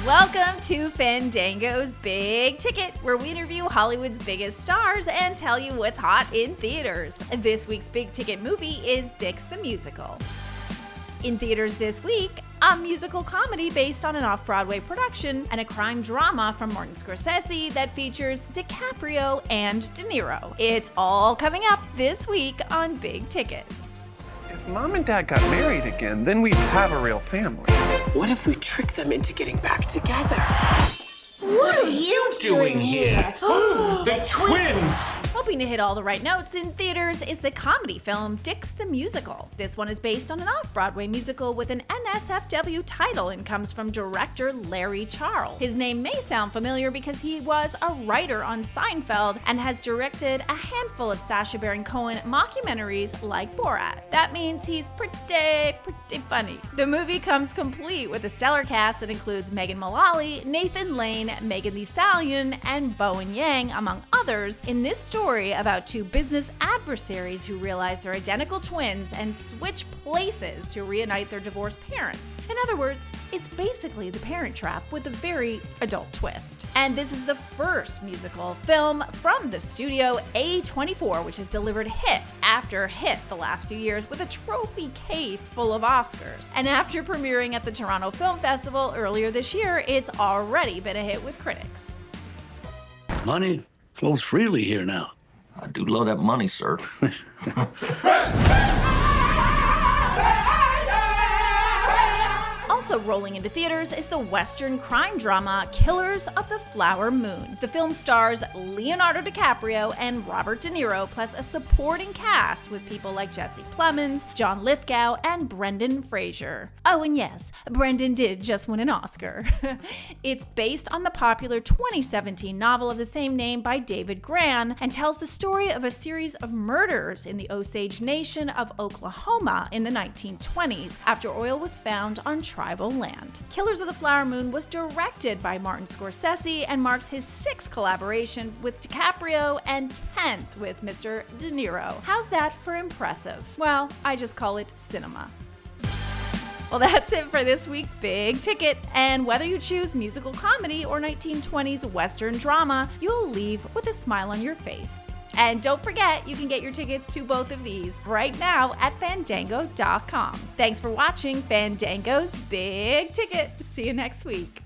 Welcome to Fandango's Big Ticket, where we interview Hollywood's biggest stars and tell you what's hot in theaters. This week's Big Ticket movie is Dix the Musical. In theaters this week, a musical comedy based on an off-Broadway production and a crime drama from Martin Scorsese that features DiCaprio and De Niro. It's all coming up this week on Big Ticket. If Mom and Dad got married again, then we'd have a real family. What if we trick them into getting back together? What are you doing here? The twins! Hoping to hit all the right notes in theaters is the comedy film Dix the Musical. This one is based on an off-Broadway musical with an NSFW title and comes from director Larry Charles. His name may sound familiar because he was a writer on Seinfeld and has directed a handful of Sacha Baron Cohen mockumentaries like Borat. That means he's pretty funny. The movie comes complete with a stellar cast that includes Megan Mullally, Nathan Lane, Megan Thee Stallion, and Bowen Yang, among others, in this story about two business adversaries who realize they're identical twins and switch places to reunite their divorced parents. In other words, it's basically The Parent Trap with a very adult twist. And this is the first musical film from the studio A24, which has delivered hit after hit the last few years with a trophy case full of Oscars. And after premiering at the Toronto Film Festival earlier this year, it's already been a hit with critics. Money flows freely here now. I do love that money, sir. Also rolling into theaters is the Western crime drama Killers of the Flower Moon. The film stars Leonardo DiCaprio and Robert De Niro, plus a supporting cast with people like Jesse Plemons, John Lithgow, and Brendan Fraser. Oh, and yes, Brendan did just win an Oscar. It's based on the popular 2017 novel of the same name by David Grann and tells the story of a series of murders in the Osage Nation of Oklahoma in the 1920s after oil was found on tribal land. Killers of the Flower Moon was directed by Martin Scorsese and marks his 6th collaboration with DiCaprio and 10th with Mr. De Niro. How's that for impressive? Well, I just call it cinema. Well, that's it for this week's Big Ticket. And whether you choose musical comedy or 1920s Western drama, you'll leave with a smile on your face. And don't forget, you can get your tickets to both of these right now at Fandango.com. Thanks for watching Fandango's Big Ticket. See you next week.